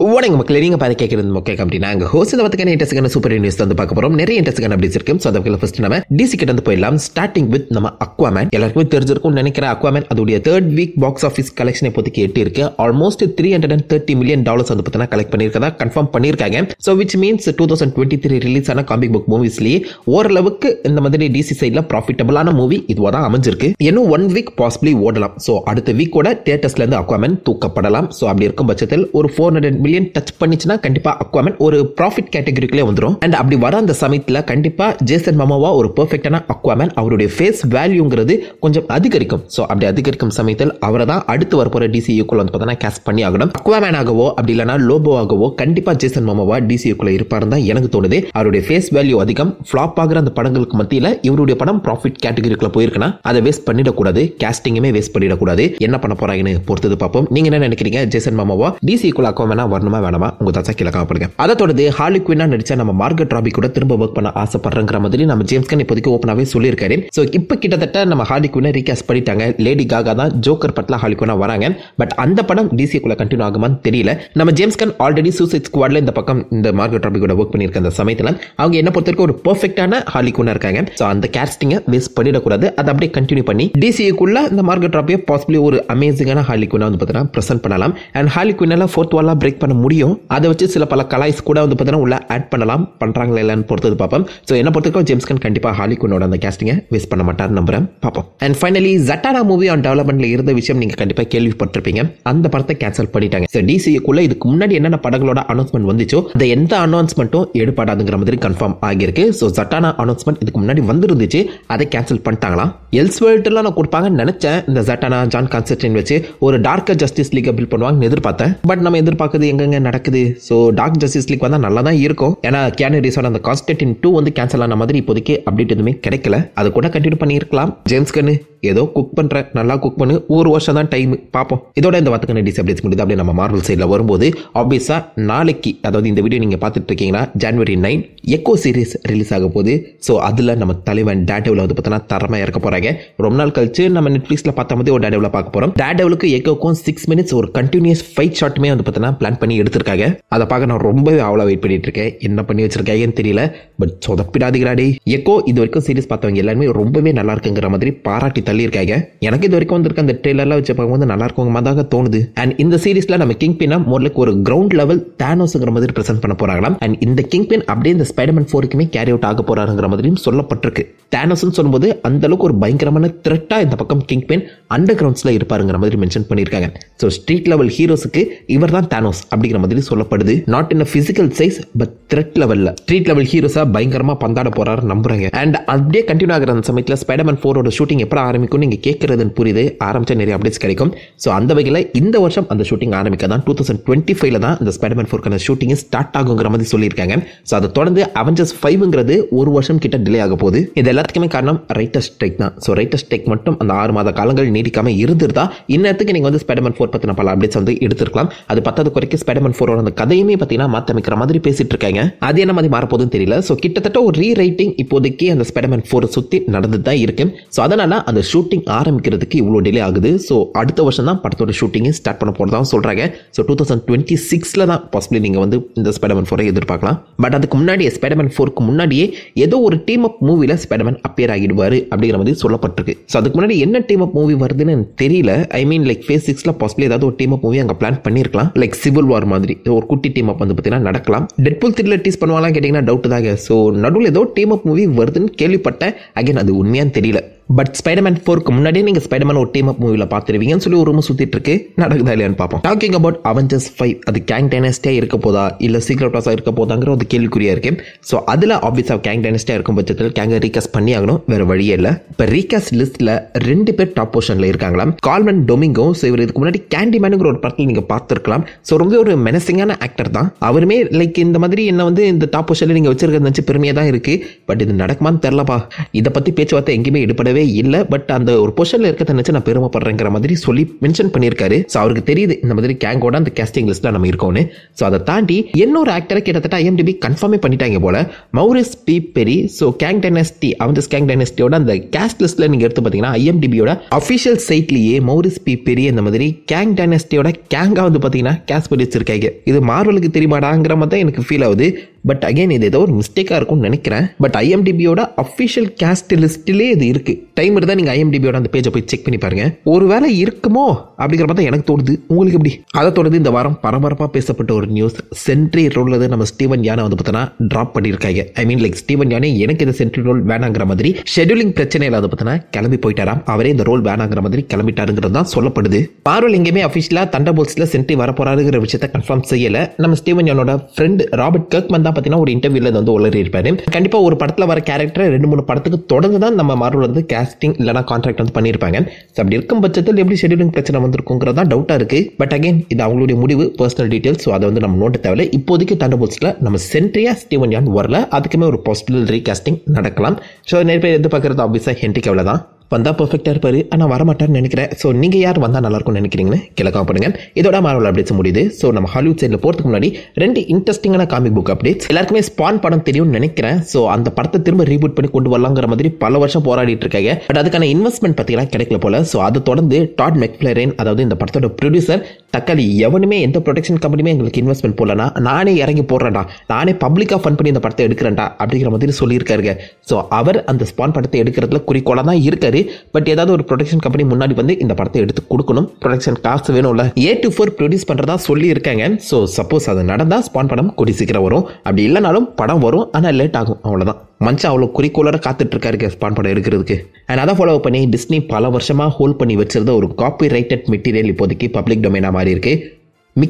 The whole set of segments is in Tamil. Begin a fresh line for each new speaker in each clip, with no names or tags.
வணக்கம் மக்களே, நீங்க பாரு கேட்கறது முக்கிய அப்படின்னா அங்க ஹோஸ்ட் பத்தின இன்ட்ரெஸ்டான சூப்பர் நியூஸ் வந்து பார்க்க போறோம். நிறைய இன்ட்ரெஸ்டான அப்டேட்ஸ் இருக்கு. சோ அதுக்கு ஃபர்ஸ்ட் நம்ம டிசி கிட்ட வந்து போயிடலாம். ஸ்டார்டிங் வித் நம்ம அக்வாமேன். எல்லாருக்கும் தெரிஞ்சிருக்கும் நினைக்கிற அக்வாமேன் அதோட third week box office collection இப்போதைக்கு எட்டி இருக்கு. ஆல்மோஸ்ட் $330 million வந்து பார்த்தா கலெக்ட் பண்ணிருக்கதா கன்ஃபார்ம் பண்ணிருக்காங்க. சோ விச் மீன்ஸ் 2023 ரிலீஸ் ஆன காமிக் புக் மூவிஸ்லயே ஓரளவுக்கு இந்த மாதிரி டிசி சைட்ல ப்ராஃபிட்டபிளான மூவி இதுவா தான் அமைஞ்சிருக்கு. இன்னும் 1 வீக் பாசிபிளி ஓடலாம். சோ அடுத்த வீக்கோட தியேட்டர்ஸ்ல இருந்து அக்வாமேன் தூக்கப்படலாம். சோ அப்படி இருக்கும் பட்சத்தில் ஒரு 400 million டச் பண்ணிச்சுன்னா கண்டிப்பா அக்வாமேன் ஒரு ப்ராஃபிட் கேட்டகரிக்குள்ளே வந்துடும். அண்ட் அப்படி வர அந்த சமயத்தில் கண்டிப்பா ஜேசன் மோமோவா ஒரு பெர்ஃபெக்டான அக்வாமேன் அவருடைய ஃபேஸ் வேல்யூங்கிறது கொஞ்சம் அதிகரிக்கும். ஸோ அப்படி அதிகரிக்கும் சமயத்தில் அவரை தான் அடுத்து வரப்போற டிசியூக்குள்ள வந்து பார்த்தா கேஸ்ட் பண்ணி ஆகணும். அக்வாமேன் ஆகவோ அப்படி இல்லைனா லோபோ ஆகவோ கண்டிப்பா ஜேசன் மோமோவா டிசியூக்குள்ள இருப்பாருன்னு தான் எனக்கு தோணுது. அவருடைய ஃபேஸ் வேல்யூ அதிகம். ஃபிளாப் ஆகிற அந்த படங்களுக்கு மத்தியில் இவருடைய படம் ப்ராஃபிட் கேட்டகரிக்குள்ள போயிருக்குன்னா அதை வேஸ்ட் பண்ணிடக்கூடாது. கேஸ்டிங்குமே வேஸ்ட் பண்ணிடக்கூடாது. என்ன பண்ண போறாங்கன்னு பொறுத்தது பார்ப்போம். நீங்க என்ன நினைக்கிறீங்க? ஜேசன் மோமோவா டிசியூக்குள்ள அக்வாமேனா வரணுமா வேணாமா? உங்க தாச்சா கீழே காப்படுங்க. அதை தொடர்ந்து ஹார்லி குயினா நடிச்ச நம்ம மார்கட் ராபி கூட திரும்ப ஒர்க் பண்ண ஆசைப்படுறங்கிற மாதிரி நம்ம ஜேம்ஸ் கன் இப்போதைக்கு ஓப்பனாவே சொல்லியிருக்காரு. சோ இப்போ கிட்டத்தட்ட நம்ம ஹார்லி குயினை ரீகாஸ்ட் பண்ணிட்டாங்க. லேடி காகா தான் ஜோக்கர் படத்துல ஹார்லி குயினா வராங்க. பட் அந்த படம் டிசிக்குள்ள கண்டினியூ ஆகுமான்னு தெரியல. நம்ம ஜேம்ஸ் கன் ஆல்ரெடி சூசைட் ஸ்குவாட்ல இந்த பக்கம் இந்த மார்கட் ராபி கூட ஒர்க் பண்ணியிருக்க அந்த சமயத்தில் அவங்க என்ன பொறுத்தவரைக்கும் ஒரு பெர்ஃபெக்டான ஹார்லி குயினா இருக்காங்க. சோ அந்த கேஸ்டிங்கை வேஸ்ட் பண்ணிடக்கூடாது. அதை அப்படியே கண்டினியூ பண்ணி டிசிக்குள்ள இந்த மார்கட் ராபியை பாசிபிளி ஒரு அமேசிங்கான ஹார்லி குயினா வந்து பார்த்தீங்கன்னா பிரசன்ட் பண்ணலாம். அண்ட் ஹார்லி குயினால ஃபோர்த் வாலா பிரேக் பண்ண முடியும். அதை வச்சு சில பல கலாய்ஸ் கூட வந்து பார்த்தீங்கன்னா உள்ள ஆட் பண்ணலாம். பண்றாங்களா இல்லைன்னு பொறுத்தது பார்ப்போம். ஸோ என்ன பொறுத்தவரைக்கும் ஜேம்ஸ் கன் கண்டிப்பா ஹார்லி குயினோட அந்த கேஸ்டிங்கை வேஸ்ட் பண்ண மாட்டார் நம்புறேன். பார்ப்போம். அண்ட் ஃபைனலி ஜட்டானா மூவி ஆன் டெவலப்மெண்ட்ல இருந்த விஷயம் நீங்க கண்டிப்பா கேள்விப்பட்டிருப்பீங்க. அந்த படத்தை கேன்சல் பண்ணிட்டாங்க. ஸோ டிசிக்குள்ள இதுக்கு முன்னாடி என்னென்ன படங்களோட அனௌன்ஸ்மெண்ட் வந்துச்சோ அந்த எந்த அனௌன்ஸ்மெண்ட்டும் எடுப்பாடாதுங்கிற மாதிரி கன்ஃபார்ம் ஆகியிருக்கு. ஸோ ஜட்டானா அனௌன்ஸ்மெண்ட் இதுக்கு முன்னாடி வந்துருந்துச்சு. அதை கேன்சல் பண்ணிட்டாங்களாம். எல்ஸ்வேர்ட்லாம் நான் கொடுப்பாங்கன்னு நினைச்சேன். இந்த ஜட்டானா ஜான் கான்ஸ்டன்டைன் வச்சு ஒரு டார்க்கர் ஜஸ்டிஸ் லீக் பில்ட் பண்ணுவாங்கன்னு எதிர்பார்த்தேன். பட் நம்ம எதிர்பார்க்குறது எங்கெங்க நடக்குது. ஸோ டார்க் ஜஸ்டிஸ் லீக் வந்தா நல்லா தான் இருக்கும். ஏன்னா கியானு ரீவ்ஸோட அந்த கான்ஸ்டன்டைன் 2 வந்து கேன்சல் ஆன மாதிரி இப்போதைக்கு அப்டேட் எதுவுமே கிடைக்கல. அது கூட கண்டினியூ பண்ணியிருக்கலாம். ஜேம்ஸ் கன்னு ஏதோ குக் பண்ற, நல்லா குக் பண்ணு, ஒரு வருஷம் தான் டைம், பார்ப்போம். இதோட இந்த வாரத்துக்கான டிசி அப்டேட்ஸ் முடியுது. அப்படியே நம்ம மார்வல் சைடில் வரும்போது ஆப்வியஸா நாளைக்கு, அதாவது இந்த வீடியோ நீங்க பார்த்துட்டு இருக்கீங்கன்னா January 9 எக்கோ சீரிஸ் ரிலீஸ் ஆக போகுது. ஸோ அதில் நம்ம தலைவன் டேர்டெவில் வந்து பார்த்தோன்னா தரமாக இறக்க போறாங்க. ரொம்ப நாள் கழிச்சு நம்ம நெட்ஃபிளிக்ஸ்ல பார்த்த மாதிரி ஒரு டேர்டெவில் பார்க்க போறோம். டேர்டெவிலுக்கு எக்கோக்கும் 6 minutes ஒரு கண்டினியூஸ் ஃபைட் ஷாட்டுமே வந்து பார்த்தோன்னா பிளான் பண்ணி எடுத்திருக்காங்க. அதை பார்க்க நான் ரொம்பவே அவ்வளோ வெயிட் பண்ணிட்டு இருக்கேன். என்ன பண்ணி வச்சிருக்காங்கன்னு தெரியல. பட் சொதப்பிடாதீங்களாடி. எக்கோ இது வரைக்கும் சீரிஸ் பார்த்தவங்க எல்லாருமே ரொம்பவே நல்லா இருக்குங்கிற மாதிரி பாராட்டி தள்ளி இருக்காங்க. எனக்கு இது வரைக்கும் வந்திருக்க அந்த ட்ரெய்லர்லாம் வச்சு பார்க்கும்போது நல்லா இருக்குங்க மாதிரி தோணுது. அண்ட் இந்த சீரிஸ்ல நம்ம கிங் பின்னா மோர்லைக் ஒரு கிரவுண்ட் லெவல் தானோஸ்ங்கிற மாதிரி பிரசன்ட் பண்ண போறாங்களாம். அண்ட் இந்த கிங் பின் அப்படியே இந்த ஸ்பைடர்மேன் 4க்குமே கேரி அவுட் ஆக போறாருங்கிற மாதிரியும் சொல்லப்பட்டிருக்கு. தானோஸ்னு சொல்லும்போது அந்த அளவுக்கு ஒரு பயங்கரமான த்ரெட்டா இந்த பக்கம் கிங் பின் அண்டர் கிரவுண்ட்ஸ்ல இருப்பாருங்கிற மாதிரி மென்ஷன் பண்ணியிருக்காங்க. ஸோ ஸ்ட்ரீட் லெவல் ஹீரோஸுக்கு இவர் தான் தானோஸ் அப்படிங்கிற மாதிரி சொல்லப்படுது. Not in physical size but thread லெவல்ல ஸ்ட்ரீட் லெவல் ஹீரோஸா பயங்கரமா பந்தாட போறாரு நம்புறாங்க. அண்ட் அப்படியே கண்டினியூ ஆகிற அந்த சமயத்தில் ஸ்பைடர்மேன் 4ஓட ஷூட்டிங் எப்போ ஆரம்பிக்கும் நீங்க கேட்கறதுன்னு புரியுது. ஆரம்பிச்சா நிறைய அப்டேட்ஸ் கிடைக்கும். ஸோ அந்த வகையில் இந்த வருஷம் அந்த ஷூட்டிங் ஆரம்பிக்க தான் 2025 தான் இந்த ஸ்பைடர்மேன் 4க்கான ஷூட்டிங் ஸ்டார்ட் ஆகுங்கிற மாதிரி சொல்லியிருக்காங்க. ஸோ அதை தொடர்ந்து அவெஞ்சர்ஸ் 5ங்கிறது ஒரு வருஷம் கிட்ட டிலே ஆக போகுது. இது எல்லாத்துக்குமே காரணம் ரைட்டர் ஸ்ட்ரைக் தான். ஸோ ரைட்டர் ஸ்ட்ரைக் மட்டும் அந்த 6 மாத காலங்கள் நீடிக்காம இருந்திருந்தா இன்னத்துக்கு நீங்க வந்து ஸ்பைடர்மேன் 4 பத்தின பல அப்டேட்ஸ் வந்து எடுத்துருக்கலாம். அது பத்தாவது குறைக்கு ஸ்பைடர்மேன் 4ஓட அந்த கதையுமே பார்த்தீங்கன்னா மாற்றமைக்கிற மாதிரி பேசிட்டு இருக்காங்க. அது என்ன மாதிரி மாறப்போகுதுன்னு தெரியல. ஸோ கிட்டத்தட்ட ஒரு ரீரைட்டிங் இப்போதைக்கு அந்த ஸ்பைடர்மேன் 4 சுற்றி நடந்து தான் இருக்கு. ஸோ அதனால அந்த ஷூட்டிங் ஆரம்பிக்கிறதுக்கு இவ்வளோ டிலே ஆகுது. ஸோ அடுத்த வருஷம் தான் படத்தோட ஷூட்டிங் ஸ்டார்ட் பண்ண போறதா சொல்றாங்க. ஸோ 2026 தான் பாசிபிளி நீங்க வந்து இந்த ஸ்பைடர்மேன் 4 எதிர்பார்க்கலாம். பட் அதுக்கு முன்னாடி ஸ்பைடர்மேன் 4க்கு முன்னாடியே ஏதோ ஒரு டீம் அப் மூவில ஸ்பைடர்மேன் அப்பியர் ஆகிடுவாரு அப்படிங்கிற மாதிரி சொல்லப்பட்டிருக்கு. ஸோ அதுக்கு முன்னாடி என்ன டீம் அப் மூவி வருதுன்னு தெரியல. ஐ மீன் லைக் ஃபேஸ் 6ல பாசிபிளி ஏதாவது ஒரு டீம் அப் மூவி அங்கே பிளான் பண்ணிருக்கலாம். லைக் சிவில் வார் மாதிரி ஒரு குட்டி டீம் அப் வந்து பார்த்தீங்கன்னா நடக்கலாம். டெட்பூல் 3ல டீஸ் பண்ணுவாங்களா கேட்டீங்கன்னா டவுட் தாங்க. ஸோ நடுவில் ஏதோ டீம் அப் மூவி வருதுன்னு கேள்விப்பட்டேன். அகைன் அது உண்மையான்னு தெரியல. பட் ஸ்பைடர்மேன் 4க்கு முன்னாடியே நீங்க ஸ்பைடர்மேன் ஒரு டீம் அப் மூவில பார்த்துருவீங்கன்னு சொல்லி ஒரு ரூம் சுத்திட்டு இருக்கு. நடக்குதா இல்லையான்னு பார்ப்போம். டாக்கிங் அபவுட் அவெஞ்சர்ஸ் 5 அது கேங் டைனஸ்டியா இருக்க போதா இல்ல சீக்ரெட் வார்ஸா இருக்க போதாங்கிற ஒரு கேள்விக்குறியா இருக்கு. ஸோ அதுல ஆப்வியஸா கேங் டைனஸ்டியா இருக்கும் பட்சத்தில் கேங்க ரீகாஸ்ட் பண்ணி ஆகணும். வேற வழியே இல்லை. இப்போ ரீகாஸ்ட் லிஸ்ட்ல 2 பேர் டாப் பொசிஷன்ல இருக்காங்களாம். Kalman Domingo. ஸோ இவர் இதுக்கு முன்னாடி கேண்டிமேனுங்கிற ஒரு படத்தில் நீங்க பார்த்துருக்கலாம். ஸோ ரொம்ப ஒரு மெனசிங்கான ஆக்டர் தான். அவருமே லைக் இந்த மாதிரி என்ன வந்து இந்த டாப் பொசிஷன்ல நீங்க வச்சிருக்கிறது பெருமையா தான் இருக்கு. பட் இது நடக்குமான்னு தெரியலப்பா. இதை பத்தி பேச்சுவார்த்தை எங்கேயுமே எடுப்படவே தேவையே இல்லை, பட் அந்த ஒரு பொசிஷன்ல இருக்க நினைச்சு நான் பெருமைப்படுறேங்கிற மாதிரி சொல்லி மென்ஷன் பண்ணியிருக்காரு. ஸோ அவருக்கு தெரியுது இந்த மாதிரி கேங்கோட அந்த கேஸ்டிங் லிஸ்ட்ல நம்ம இருக்கோம்னு. ஸோ அதை தாண்டி இன்னொரு ஆக்டரை கிட்டத்தட்ட IMDb கன்ஃபார்மே பண்ணிட்டாங்க போல, Maurice P Perry. So Kang Dynasty Avengers Kang டைனஸ்டியோட அந்த கேஸ்ட் லிஸ்ட்ல நீங்க எடுத்து பார்த்தீங்கன்னா IMDbயோட அஃபிஷியல் சைட்லயே மௌரிஸ் பி பெரி இந்த மாதிரி கேங் டைனஸ்டியோட கேங்கா வந்து பார்த்தீங்கன்னா கேஸ்ட் பண்ணி வச்சிருக்காங்க. இது மார்வலுக்கு தெரியுமாடாங்கிற மாதிரி தான் எனக்கு ஃபீல் ஆகுது. பட் அகைன் இது ஏதோ ஒரு மிஸ்டேக்காக இருக்கும்னு நினைக்கிறேன். பட் IMDbயோட அஃபிஷியல் கேஸ்ட் லிஸ்ட்லேயே இது இருக்கு. டைம் இருந்தால் நீங்கள் IMDbயோட அந்த பேஜை போய் செக் பண்ணி பாருங்க. ஒரு வேளை இருக்குமோ அப்படிங்கிற மாதிரி எனக்கு தோணுது. உங்களுக்கு எப்படி? அதை தொடர்ந்து இந்த வாரம் பரபரப்பாக பேசப்பட்ட ஒரு நியூஸ், சென்ட்ரி ரோல் நம்ம ஸ்டீவன் யானை வந்து பார்த்தோன்னா ட்ராப் பண்ணியிருக்காங்க. ஐ மீன் லைக் ஸ்டீவன் யானை எனக்கு இந்த சென்ட்ரி ரோல் வேணாங்கிற மாதிரி ஷெட்யூலிங் பிரச்சனையில் வந்து பார்த்தோன்னா கிளம்பி போயிட்டாராம். அவரே இந்த ரோல் வேணாங்கிற மாதிரி கிளம்பிட்டாருங்கிறது தான் சொல்லப்படுது. மார்வல் எங்கேயுமே அஃபிஷியலாக தண்டர்போல்ட்ஸ்ல சென்ட்ரி வரப்போறாருங்கிற விஷயத்தை கன்ஃபார்ம் செய்யல. நம்ம ஸ்டீவன் யானோட ஃப்ரெண்ட் ராபர்ட் கர்க்மன் பார்த்தீங்கன்னா ஒரு இன்டர்வியூல வந்து உளறி இருப்பாரு. கண்டிப்பா ஒரு படத்துல வர கேரக்டர் 2-3 படத்துக்கு தொடர்ந்து தான் நம்ம மார்வல் வந்து காஸ்டிங் இல்லனா கான்ட்ராக்ட் வந்து பண்ணிருப்பாங்க. அப்படி இருக்கும் பட்சத்தில் எப்படி ஷெட்யூலிங் பிரச்சனை வந்திருக்குங்கிறதா டவுட்டா இருக்கு. பட் அகைன் இது அவங்களுடைய முடிவு, பர்சனல் டீடைல்ஸ். ஸோ அதை வந்து நம்ம நோட்ட தேவையில்லை. இப்போதைக்கு தண்டர்போல்ட்ஸ்ல நம்ம சென்ட்ரியா ஸ்டீவன் யான் வரல. அதுக்குமே ஒரு பாசிபிள் ரீகாஸ்டிங் நடக்கலாம். ஸோ நிறைய பேர் எதிர்பார்க்கறது ஆப்வியஸா ஹென்ரி கேவில் தான். வந்தால் பர்ஃபெக்டாக இருப்பார், ஆனால் வரமாட்டார்னு நினைக்கிறேன். ஸோ நீங்கள் யார் வந்தால் நல்லாயிருக்கும்னு நினைக்கிறீங்கன்னு கிழக்காம பண்ணுங்க. இதோட மார்வல் அப்டேட்ஸ் முடியுது. ஸோ நம்ம ஹாலிவுட் சைடில் போகிறதுக்கு முன்னாடி 2 இன்ட்ரெஸ்டிங்கான காமிக் புக் அப்டேட்ஸ். எல்லாருக்குமே ஸ்பான் படம் தெரியும்னு நினைக்கிறேன். ஸோ அந்த படத்தை திரும்ப ரீபூட் பண்ணி கொண்டு வரலாங்கிற மாதிரி பல வருஷம் போராடிட்டு இருக்காங்க. பட் அதுக்கான இன்வெஸ்ட்மெண்ட் பார்த்தீங்கன்னா கிடைக்கல போல. ஸோ அதை தொடர்ந்து டாட் மெக்ஃப்ளரேன், அதாவது இந்த படத்தோட ப்ரொடியூசர், தக்காளி எவனுமே எந்த ப்ரொடக்ஷன் கம்பெனியுமே எங்களுக்கு இன்வெஸ்ட்மெண்ட் போடலனா நானே இறங்கி போடுறேன்டா, நானே பப்ளிக்காக ஃபண்ட் பண்ணி இந்த படத்தை எடுக்கிறேன்டா அப்படிங்கிற மாதிரி சொல்லியிருக்காருங்க. ஸோ அவர் அந்த ஸ்பான் படத்தை எடுக்கிறதுல குறிக்கோளாக தான் இருக்காரு. பட் ஏதாவது ப்ரொடக்ஷன் கம்பெனி முன்னாடி வந்து இந்த படத்தை எடுத்து கொடுக்கணும், ப்ரொடக்ஷன் காசு வேணும்ல. A24 ப்ரொடியூஸ் பண்றதா சொல்லி இருக்காங்க. ஸோ சப்போஸ் அது நடந்தா ஸ்பான் படம் கூடி சீக்கிரம் வரும். அப்படி இல்லைனாலும் படம் வரும், ஆனால் லேட் ஆகும், அவ்வளோதான். மனுஷன் அவ்வளோ குறிக்கோளர காத்துட்டு இருக்காரு ஸ்பான் படம் எடுக்கிறதுக்கு. அண்ட் அதை ஃபாலோ பண்ணி டிஸ்னி பல வருஷமா ஹோல்ட் பண்ணி வச்சிருந்த ஒரு காப்பி ரைட்டட் மெட்டீரியல் இப்போதைக்கு பப்ளிக் டொமைனா மாறி இருக்கு.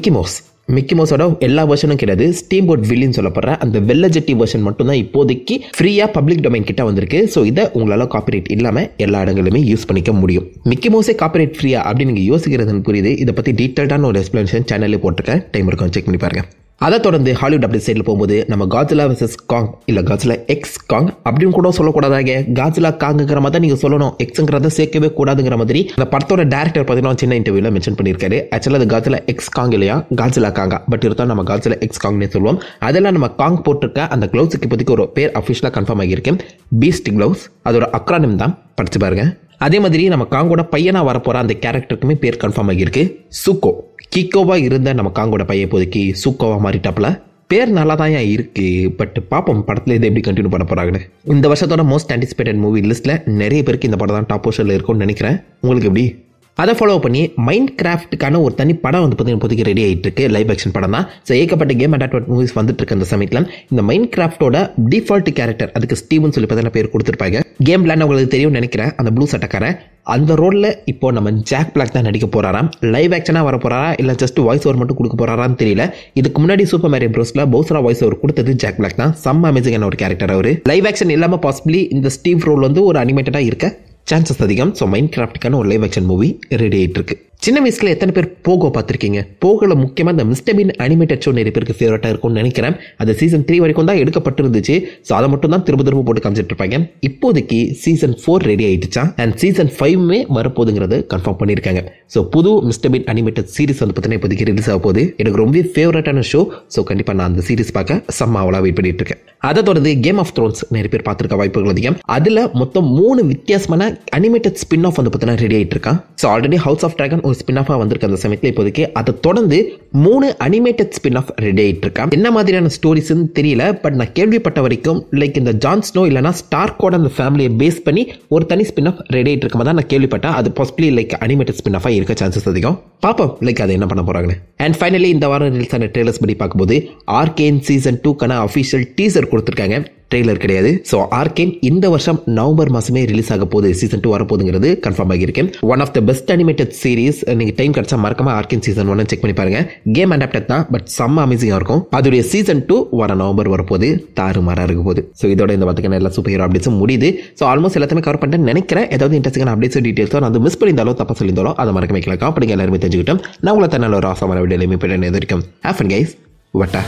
மிக்கி மவுஸோட எல்லா வெர்ஷனும் கிடையாது. ஸ்டீம் போட் வில்லின்னு சொல்லப்படுற அந்த வெள்ள ஜெட்டி வெர்ஷன் மட்டும் தான் இப்போதைக்கு ஃப்ரீயா பப்ளிக் டொமைன் கிட்ட வந்திருக்கு. ஸோ இதை உங்களால காப்பிரைட் இல்லாம எல்லா இடங்களுமே யூஸ் பண்ணிக்க முடியும். மிக்கி மவுஸே காப்பிரைட் ஃப்ரீயா அப்படின்னு நீங்க யோசிக்கிறதுன்னு புரியுது. இதை பத்தி டீட்டெயில்டான ஒரு எக்ஸ்பிளனேஷன் சேனல்ல போட்டிருக்கேன், டைம் இருக்கும் செக் பண்ணி பாருங்க. அதை தொடர்ந்து ஹாலிவுட் அப்டேட் சைடில் போகும்போது நம்ம காட்ஸிலா வெர்சஸ் காங், இல்லை காட்ஸிலா எக்ஸ் காங் அப்படின்னு கூட சொல்லக்கூடாதாங்க. காட்ஸிலா காங்குங்கிற மாதிரி தான் நீங்கள் சொல்லணும், எக்ஸுங்கிறத சேர்க்கவே கூடாதுங்கிற மாதிரி அந்த படத்தோட டேரக்டர் பார்த்தீங்கன்னா சின்ன இன்டர்வியூவில் மென்ஷன் பண்ணியிருக்காரு. ஆக்சுவலாக அது காட்ஸிலா எக்ஸ் காங் இல்லையா, காட்ஸிலா காங்கா. பட் இருந்தால் நம்ம காட்ஸிலா எக்ஸ் காங்னே சொல்லுவோம். அதெல்லாம் நம்ம காங் போட்டிருக்க அந்த க்ளவுஸுக்கு இப்போதைக்கு ஒரு பேர் அஃபிஷியலாக கன்ஃபார்ம் ஆகியிருக்கு, பீஸ்ட் க்ளவுஸ். அதோட அக்ரானிம் தான், படிச்சு பாருங்க. அதே மாதிரி நம்ம காங்கோட பையனா வரப்போற அந்த கேரக்டருக்குமே பேர் கன்ஃபார்ம் ஆகியிருக்கு, சுக்கோ. கிக்கோவா இருந்த நம்ம காங்கோட பையன் இப்போதைக்கு சுக்கோவா மாறிட்டாப்ல. பேர் நல்லா தான் இருக்கு. பட் பாப்போம் படத்துல இதை எப்படி கண்டினியூ பண்ண போறாங்கன்னு. இந்த வருஷத்தோட மோஸ்ட் ஆன்டிசிபேட்டட் மூவி லிஸ்ட்ல நிறைய பேருக்கு இந்த படம் தான் டாப் பொசிஷன்ல இருக்கும்னு நினைக்கிறேன். உங்களுக்கு எப்படி? அதை ஃபாலோ பண்ணி மைண்ட் கிராஃப்ட்டுக்கான ஒரு தனி படம் வந்து பார்த்தீங்கன்னா இப்போதைக்கு ரெடி ஆகிட்டு இருக்கு. லைவ் ஆக்ஷன் படம் தான். ஸோ ஏகப்பட்ட கேம் அடாப்டட் மூவிஸ் வந்துட்டு இருக்கு. அந்த சமயத்தில் இந்த மைண்ட் கிராஃப்டோட டிஃபால்ட் கேரக்டர், அதுக்கு ஸ்டீவன் சொல்லி பார்த்தீங்கன்னா பேர் கொடுத்துருப்பாங்க. கேம் பிளான் உங்களுக்கு தெரியும் நினைக்கிறேன், அந்த ப்ளூ சட்டக்காரன். அந்த ரோலில் இப்போ நம்ம ஜாக் பிளாக் தான் நடிக்க போறாராம். லைவ் ஆக்ஷனாக வர போறாரா இல்லை ஜஸ்ட் வாய்ஸ் ஓவர் மட்டும் கொடுக்க போறாரான்னு தெரியல. இதுக்கு முன்னாடி சூப்பர் மேரியோ ப்ரோஸ்ல பவுசரா வாய்ஸ் ஓவர் கொடுத்தது ஜாக் பிளாக் தான். செம்ம அமேசிங்கான ஒரு கேரக்டர் அவர். லைவ் ஆக்ஷன் இல்லாமல் பாசிபிளி இந்த ஸ்டீவ் ரோல் வந்து ஒரு அனிமேட்டடாக இருக்க சான்சஸ் அதிகம். ஸோ மைண்ட் கிராஃப்ட்டுக்கான ஒரு லைவ் ஆக்ஷன் மூவி ரெடி ஆகிட்டு இருக்கு. சின்ன வயசுல எத்தனை பேர் போகோ பார்த்துருக்கீங்க? போகல முக்கியமாக இந்த மிஸ்டர் பீன் அனிமேட்டட் ஷோ நிறைய பேருக்கு ஃபேவரட்டாக இருக்கும்னு நினைக்கிறேன். அது சீசன் 3 வரைக்கும் தான் எடுக்கப்பட்டிருந்துச்சு. ஸோ அதை மட்டும் தான் திரும்ப திரும்ப போட்டு காமிச்சிட்டு இருப்பாங்க. இப்போதைக்கு சீசன் 4 ரெடி ஆயிடுச்சா, அண்ட் சீசன் 5மே வரப்போகுதுங்கிறது கன்ஃபார்ம் பண்ணியிருக்காங்க. ஸோ புது மிஸ்டர் பீன் அனிமேட்டட் சீரிஸ் வந்து பார்த்தீங்கன்னா இப்போதைக்கு ரிலீஸ் ஆக போகுது. எனக்கு ரொம்ப ஃபேவரட்டான ஷோ. ஸோ கண்டிப்பாக நான் அந்த சீரிஸ் பார்க்க செம்ம அவளாக வெயிட் பண்ணிட்டு இருக்கேன். அதை தொடர்ந்து கேம் ஆஃப் த்ரோன்ஸ் நிறைய பேர் பார்த்துருக்க வாய்ப்புகள் அதிகம். அதில் மொத்தம் 3 வித்தியாசமான அனிமேட்டட் ஸ்பின் ஆஃப் வந்து பார்த்தீங்கன்னா ரெடி ஆகிட்டு இருக்கான். So already House of Dragon ஒரு ஸ்பின் ஆஃபாக வந்திருக்கு அந்த சமயத்தில். இப்போதைக்கு அதை தொடர்ந்து 3 அனிமேட்டட் ஸ்பின் ஆஃப் ரெடி ஆகிட்டு இருக்கான். என்ன மாதிரியான ஸ்டோரிஸ்ன்னு தெரியல. பட் நான் கேள்விப்பட்ட வரைக்கும் லைக் இந்த ஜான் ஸ்னோ இல்லைனா ஸ்டார்க்கோட அந்த ஃபேமிலியை பேஸ் பண்ணி ஒரு தனி ஸ்பின் ஆஃப் ரெடி ஆகிட்டு இருக்க மாதிரி நான் கேள்விப்பட்டேன். அது பாசிபிளி லைக் அனிமேட்டட் ஸ்பின் ஆஃபாக இருக்க சான்சஸ் அதிகம். பாப்போம் லைக் அதை என்ன பண்ண போறாங்கன்னு. அண்ட் ஃபைனலி இந்த வாரம் ரிலீஸ் ஆன ட்ரெய்லர்ஸ் படி பார்க்கும்போது ஆர்கேன் சீசன் 2க்கான அஃபிஷியல் டீசர் கொடுத்துருக்காங்க. ட்ரெய்லர் கிடையாது. ஸோ ஆர்கேன் இந்த வருஷம் நவம்பர் மாசமே ரிலீஸ் ஆக போகுது. சீசன் 2 வரப்போகுதுங்கிறது கன்ஃபார்ம் ஆகியிருக்கேன். One of the best animated series. நீங்க டைம் கிடைச்சா மறக்காம ஆர்கேன் சீசன் 1 செக் பண்ணி பாருங்க. கேம் அடாப்டட் தான், பட் செம்ம அமேசிங்கா இருக்கும். அதோடைய சீசன் 2 வர நவம்பர் வரப்போகுது. தாறுமாறா இருக்க போகுது. ஸோ இதோட இந்த பார்த்துக்கான எல்லா சூப்பர் ஹீரோ அப்டேட்ஸும் முடியுது. ஸோ ஆல்மோஸ்ட் எல்லாத்தையுமே கவர் பண்ணிட்டேன் நினைக்கிறேன். ஏதாவது இன்ட்ரெஸ்டிங்கான அப்டேட்ஸ் டீட்டெயில்ஸோ நான் அது மிஸ் பண்ணியிருந்தாலும் தப்பா சொல்லியிருந்தாலும் அதை மறக்க வைக்கலாம். அப்படிங்க எல்லாருமே தெரிஞ்சுக்கிட்டோம். நான் உங்களை தன்னால ஒரு ஆசமான வீடியோலையுமே போய்ட்டு எதிர்க்கும். Have fun guys. வட்டா.